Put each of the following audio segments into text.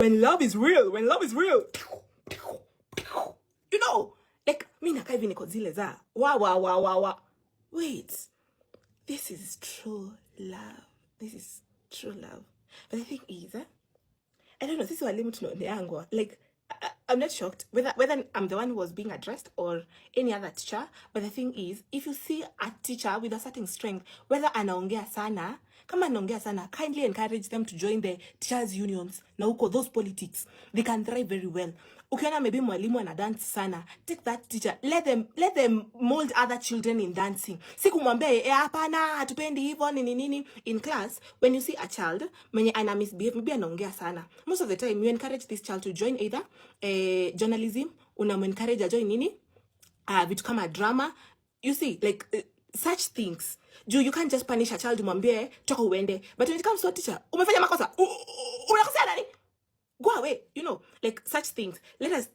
When love is real, you know, like mi nakaa hivi niko zile za wa. Wait, this is true love. This is true love. But the thing is, I don't know, this is walimu tunaoneangwa. Like, I'm not shocked whether I'm the one who was being addressed or any other teacher. But the thing is, if you see a teacher with a certain strength, whether anaongea sana, kama anaongea sana, kindly encourage them to join the teachers unions. Na huko those politics, they can thrive very well. Ukiona maybe mwalimu ana dance sana, take that teacher, let them mold other children in dancing. Sikumwambia hapana hatupendi hivyo nini in class. When you see a child mwenye ana misbehave, maybe anaongea sana, most of the time you encourage this child to join either journalism, encourage join nini vitu kama drama, you see, like such things. You can't just punish a child mwambie toka uende. But when it comes to a teacher, umefanya makosa, unakosea nani, go away, you know, like such things. Let us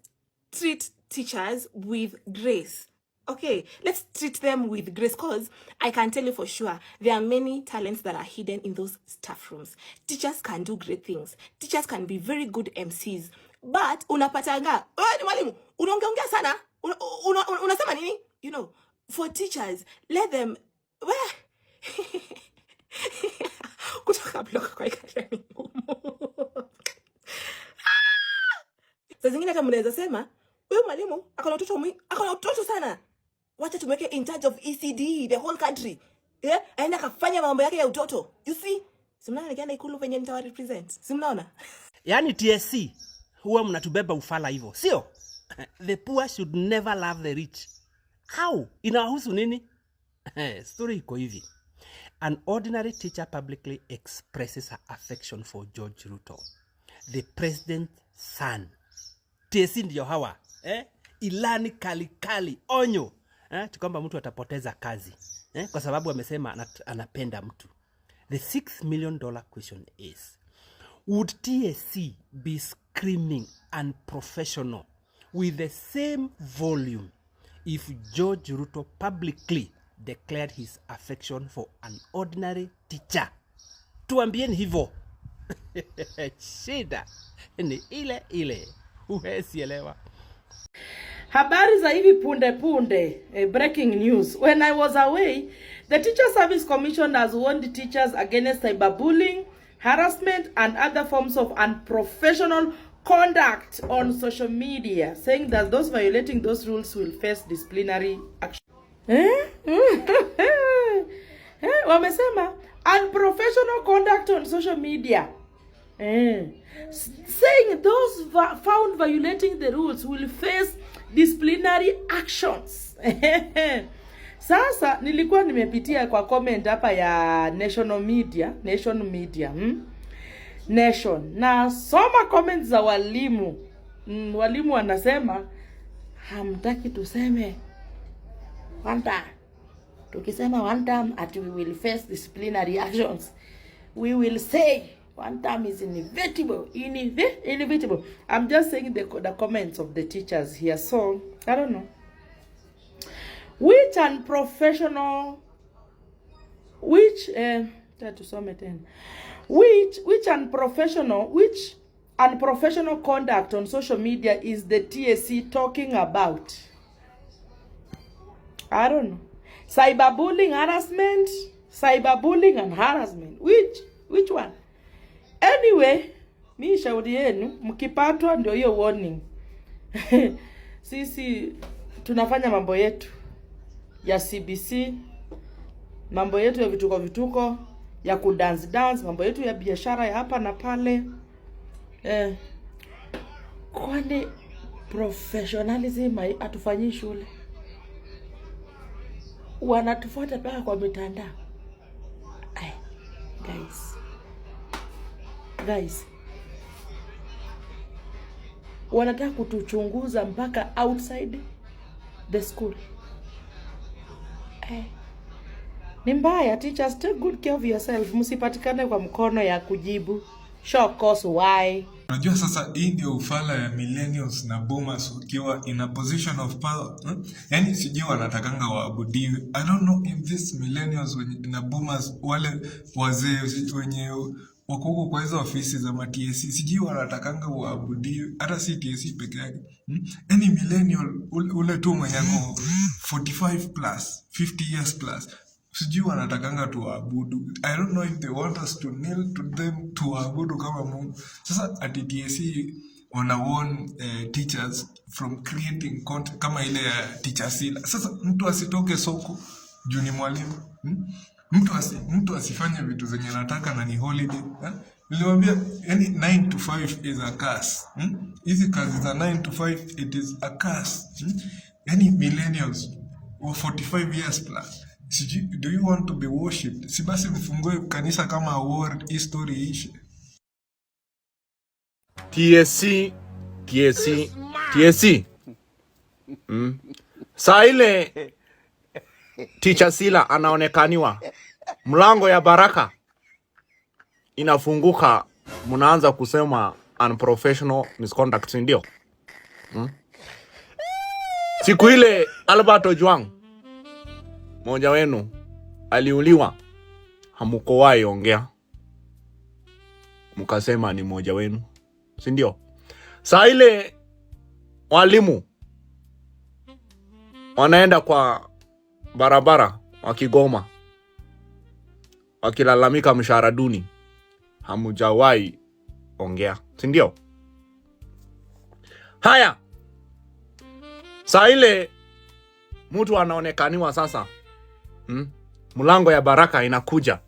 treat teachers with grace. Okay, let's treat them with grace, because I can tell you for sure there are many talents that are hidden in those staff rooms. Teachers can do great things. Teachers can be very good MCs. But unapatanga, ni mwalimu, unaongea sana, unasema nini? You know, for teachers, let them kutoka block kwa ikashani. Sasa zingine kama mnaweza sema, huyu mwalimu akona utoto sana. Wacha tumweke in charge of ECD, the whole country. Yeah? Aenda kafanya mambo yake ya utoto. You see? Simnaona nikienda ikulu venye nitawa represent. Simnaona? Yaani TSC, huwa mnatubeba ufala hivyo. Sio? The poor should never love the rich. How? Inawahusu nini? Story iko hivi. An ordinary teacher publicly expresses her affection for George Ruto, the president's son. TSC ndio hawa. Ilani kali, onyo. Tukwamba mtu atapoteza kazi. Kwa sababu amesema anapenda mtu. The $6 million question is, would TSC be screaming unprofessional with the same volume if George Ruto publicly declared his affection for an ordinary teacher? Tuambieni hivyo. Shida ni ile. Huwezi elewa. Habari za hivi punde, breaking news. When I was away, the Teacher Service Commission has warned teachers against cyberbullying, harassment, and other forms of unprofessional conduct on social media, saying that those violating those rules will face disciplinary action. Wamesema unprofessional conduct on social media. Saying those found violating the rules will face disciplinary actions. Sasa nilikuwa nimepitia kwa comment hapa ya Nation Media. Na soma comments za walimu. Walimu wanasema hamtaki tuseme one time. Tukisema one time at we will face disciplinary actions. We will say one time is inevitable. I'm just saying the comments of the teachers here. So, I don't know. Which unprofessional conduct on social media is the TSC talking about? I don't know. Cyberbullying and harassment. Which one? Anyway, mi shauri yenu, mkipatwa ndio hiyo warning. Sisi tunafanya mambo yetu ya CBC, mambo yetu ya vituko ya dance, mambo yetu ya biashara ya hapa na pale. Kwani professionalism hatufanyi shule? Wanatufuata paka kwa mitandao. Guys, wanataka kutuchunguza mpaka outside the school. Ni mbaya. Teachers, take good care of yourself. Msipatikane kwa mkono ya kujibu. Show cause why. Unajua sasa hii ndio ufala ya millennials na boomers ukiwa in a position of power. Yaani sijui wanatakanga waabudiwe. I don't know if this millennials na boomers wale wazee wenye wako huko kwa hizo ofisi za ma-TSC, sijui wanatakanga uabudiwe, hata si TSC peke yake. Any millennial ule tu mwenye ako 45 plus 50 years plus, sijui wanatakanga tuabudu. I don't know if they want us to kneel to them tuabudu kama Mungu. Sasa ati TSC wana warn teachers from creating content kama ile ya Teacher Sila. Sasa mtu asitoke soko juu ni mwalimu. Mtu asifanye vitu zenye nataka na ni holiday. Niliwaambia yani 9 to 5 is a curse. Hizi kazi za 9 to 5 it is a curse. Yani millennials wa 45 years plus. Do you want to be worshipped? Si basi mfungue kanisa kama world history ishe. TSC. Saa ile Teacher Sila anaonekaniwa, mlango ya baraka inafunguka, mnaanza kusema unprofessional misconduct, ndio? Siku ile Albert Ojwang mmoja wenu aliuliwa, hamukowahi ongea, mkasema ni mmoja wenu, si ndio? Saa ile walimu wanaenda kwa barabara wakigoma, wakilalamika mshahara duni, hamujawahi ongea, si ndio? Haya, saa ile mtu anaonekaniwa sasa, mlango ya baraka inakuja,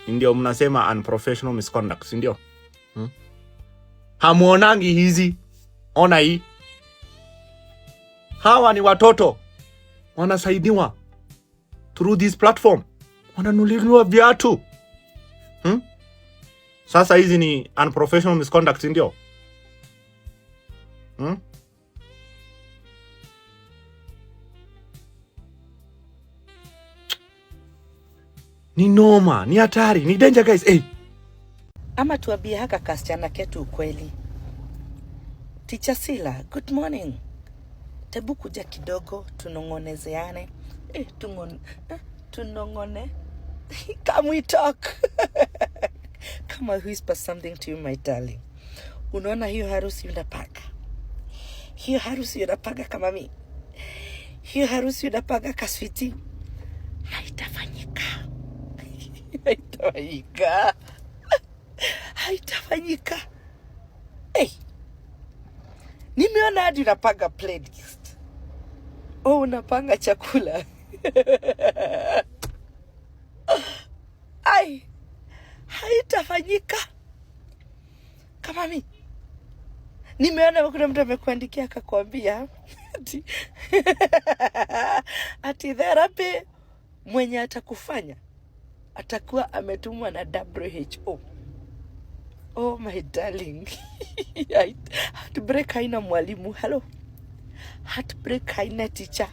ndio mnasema unprofessional misconduct, si ndio? Hamuonangi hizi, ona hii. Hawa ni watoto wanasaidiwa through this platform, wananunuliwa viatu. Sasa hizi ni unprofessional misconduct, ndio? Ni noma, ni hatari, ni danger guys. Hey. Ama tuambie haka kasichana ketu ukweli. Teacher Sila, good morning. Tebu kuja kidogo tunongonezeane. Tunongone. Can we talk? Come on, whisper something to you, my darling. Unaona hiyo harusi unapanga? Hiyo harusi unapanga kama mimi? Hiyo harusi unapanga kaswiti? Haitafanyika. Haitafanyika. Hey. Nimeona hadi unapanga playlist. Unapanga chakula. Ai. Haitafanyika. Kama mimi. Nimeona kuna mtu amekuandikia akakwambia ati therapy mwenye atakufanya atakuwa ametumwa na WHO. Oh my darling. Heartbreak haina mwalimu. Hello. Heartbreak haina teacher.